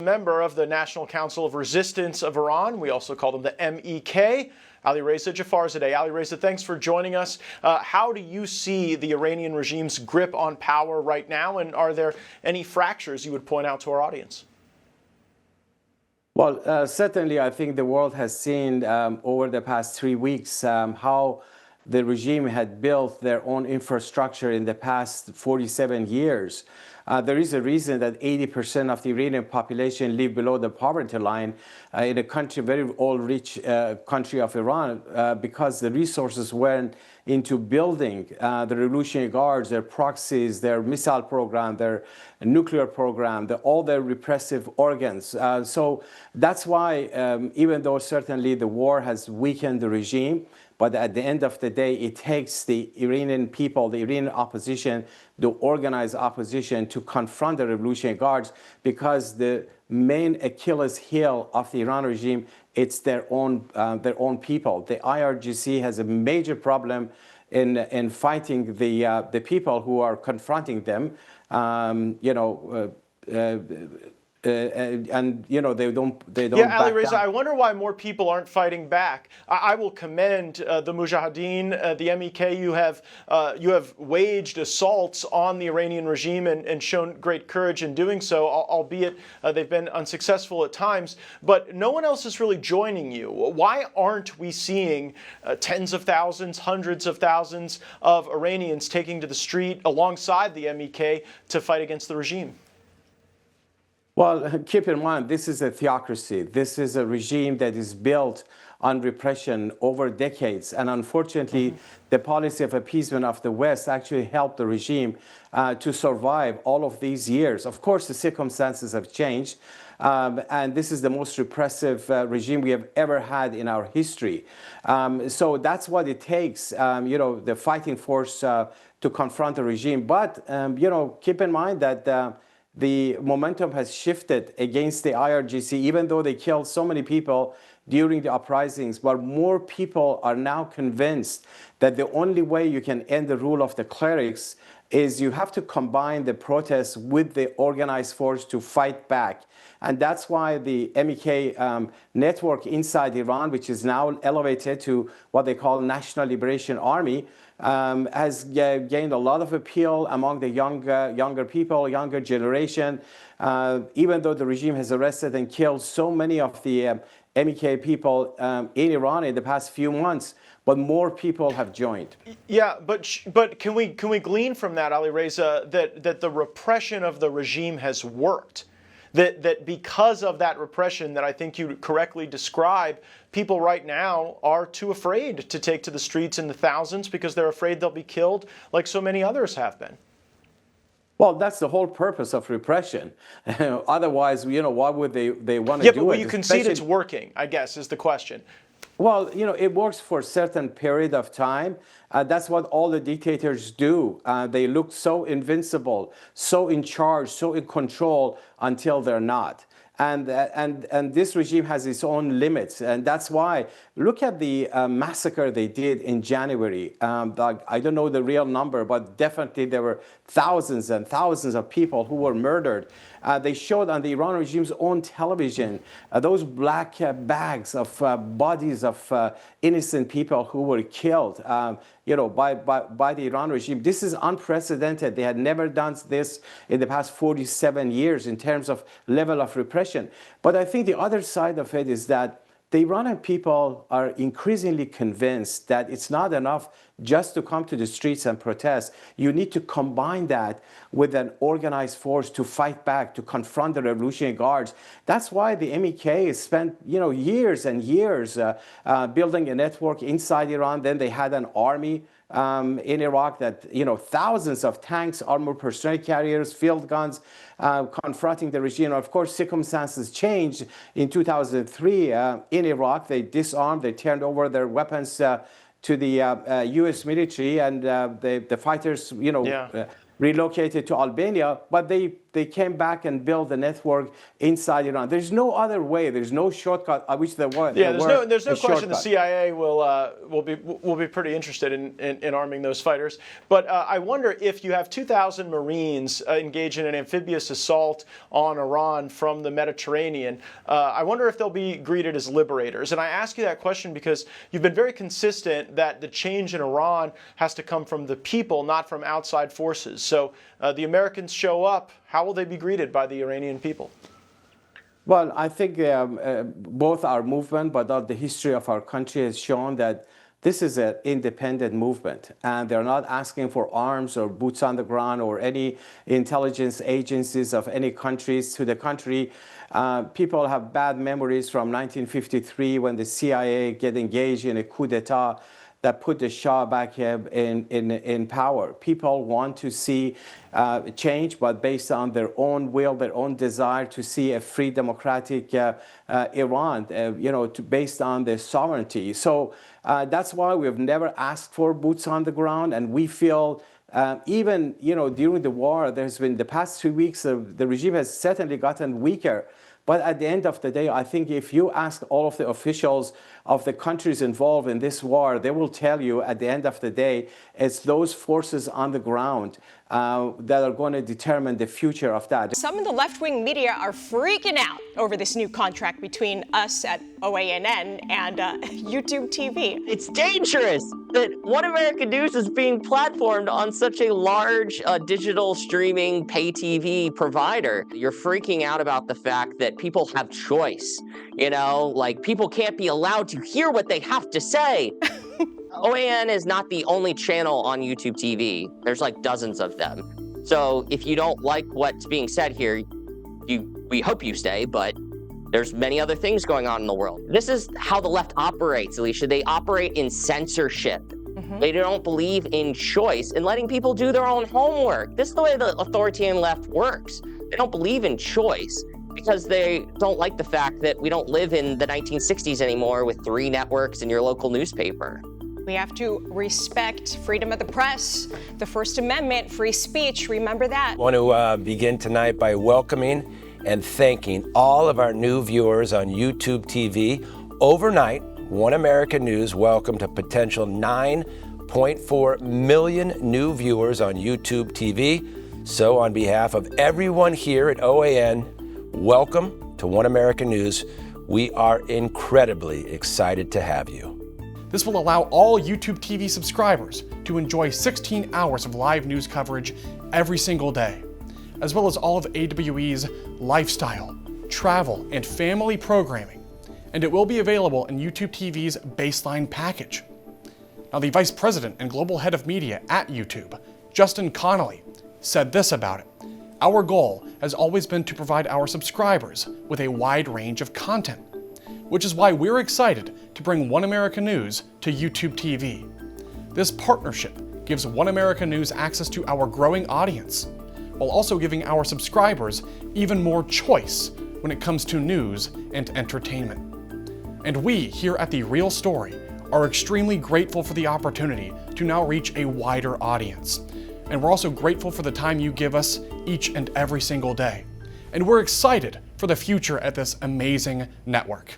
Member of the National Council of Resistance of Iran. We also call them the MEK. Alireza Jafarzadeh. Alireza, thanks for joining us. How do you see the Iranian regime's grip on power right now, and are there any fractures you would point out to our audience? Well, certainly I think the world has seen over the past 3 weeks how the regime had built their own infrastructure in the past 47 years. There is a reason that 80% of the Iranian population live below the poverty line in a country, very oil-rich country of Iran, because the resources went into building the Revolutionary Guards, their proxies, their missile program, their nuclear program, all their repressive organs. So that's why, even though certainly the war has weakened the regime, but at the end of the day, it takes the Iranian people, the Iranian opposition, the organized opposition to confront the Revolutionary Guards, because the main Achilles heel of the Iran regime, it's their own people. The IRGC has a major problem in fighting the people who are confronting them. And you know, they don't. Yeah, Alireza, I wonder why more people aren't fighting back. I will commend the Mujahideen, the MEK. You have waged assaults on the Iranian regime and shown great courage in doing so, albeit they've been unsuccessful at times. But no one else is really joining you. Why aren't we seeing tens of thousands, hundreds of thousands of Iranians taking to the street alongside the MEK to fight against the regime? Well, keep in mind, this is a theocracy. This is a regime that is built on repression over decades. And unfortunately, the policy of appeasement of the West actually helped the regime to survive all of these years. Of course, the circumstances have changed. And this is the most repressive regime we have ever had in our history. So that's what it takes, the fighting force to confront the regime. But, keep in mind that the momentum has shifted against the IRGC, even though they killed so many people during the uprisings. But more people are now convinced that the only way you can end the rule of the clerics is you have to combine the protests with the organized force to fight back. And that's why the MEK network inside Iran, which is now elevated to what they call National Liberation Army, has gained a lot of appeal among the younger people, younger generation, even though the regime has arrested and killed so many of the MEK people in Iran in the past few months. But more people have joined. Yeah, but can we glean from that, Alireza, that the repression of the regime has worked? That because of that repression that I think you correctly describe, people right now are too afraid to take to the streets in the thousands because they're afraid they'll be killed like so many others have been. Well, that's the whole purpose of repression. Otherwise, why would they want to do it? Yeah, but you concede it's working, I guess, is the question. Well, it works for a certain period of time. That's what all the dictators do. They look so invincible, so in charge, so in control until they're not. And this regime has its own limits. And that's why, look at the massacre they did in January. I don't know the real number, but definitely there were thousands and thousands of people who were murdered. They showed on the Iran regime's own television those black bags of bodies of innocent people who were killed, by the Iran regime. This is unprecedented. They had never done this in the past 47 years in terms of level of repression. But I think the other side of it is that the Iranian people are increasingly convinced that it's not enough just to come to the streets and protest. You need to combine that with an organized force to fight back, to confront the Revolutionary Guards. That's why the MEK spent, years and years building a network inside Iran. Then they had an army in Iraq that, thousands of tanks, armored personnel carriers, field guns, confronting the regime. Of course, circumstances changed in 2003 in Iraq. They disarmed, they turned over their weapons to the U.S. military, and the fighters, relocated to Albania. But they they came back and built the network inside Iran. There's no other way. There's no shortcut. I wish there was. Yeah, there's no question shortcut. the CIA will be pretty interested in arming those fighters. But I wonder if you have 2,000 Marines engaged in an amphibious assault on Iran from the Mediterranean. I wonder if they'll be greeted as liberators. And I ask you that question because you've been very consistent that the change in Iran has to come from the people, not from outside forces. So the Americans show up. How will they be greeted by the Iranian people? Well, I think both our movement, but the history of our country has shown that this is an independent movement, and they're not asking for arms or boots on the ground or any intelligence agencies of any countries. To the contrary, people have bad memories from 1953 when the CIA get engaged in a coup d'etat that put the Shah back in power. People want to see change, but based on their own will, their own desire to see a free, democratic Iran, based on their sovereignty. So that's why we've never asked for boots on the ground, and we feel even during the war, there's been the past 3 weeks, the regime has certainly gotten weaker. But at the end of the day, I think if you ask all of the officials of the countries involved in this war, they will tell you at the end of the day, it's those forces on the ground that are going to determine the future of that. Some in the left-wing media are freaking out over this new contract between us at OANN and YouTube TV. It's dangerous that One America News is being platformed on such a large digital streaming pay TV provider. You're freaking out about the fact that people have choice. Like people can't be allowed to hear what they have to say. OAN is not the only channel on YouTube TV. There's like dozens of them. So if you don't like what's being said here, we hope you stay, but there's many other things going on in the world. This is how the left operates, Alicia. They operate in censorship. They don't believe in choice and letting people do their own homework. This is the way the authoritarian left works. They don't believe in choice because they don't like the fact that we don't live in the 1960s anymore with 3 networks and your local newspaper. We have to respect freedom of the press, the First Amendment, free speech. Remember that. I want to begin tonight by welcoming and thanking all of our new viewers on YouTube TV. Overnight, One America News welcomed a potential 9.4 million new viewers on YouTube TV. So on behalf of everyone here at OAN, welcome to One America News. We are incredibly excited to have you. This will allow all YouTube TV subscribers to enjoy 16 hours of live news coverage every single day, as well as all of AWE's lifestyle, travel, and family programming, and it will be available in YouTube TV's baseline package. Now, the Vice President and Global Head of Media at YouTube, Justin Connolly, said this about it. Our goal has always been to provide our subscribers with a wide range of content, which is why we're excited to bring One America News to YouTube TV. This partnership gives One America News access to our growing audience, while also giving our subscribers even more choice when it comes to news and entertainment. And we here at The Real Story are extremely grateful for the opportunity to now reach a wider audience. And we're also grateful for the time you give us each and every single day. And we're excited for the future at this amazing network.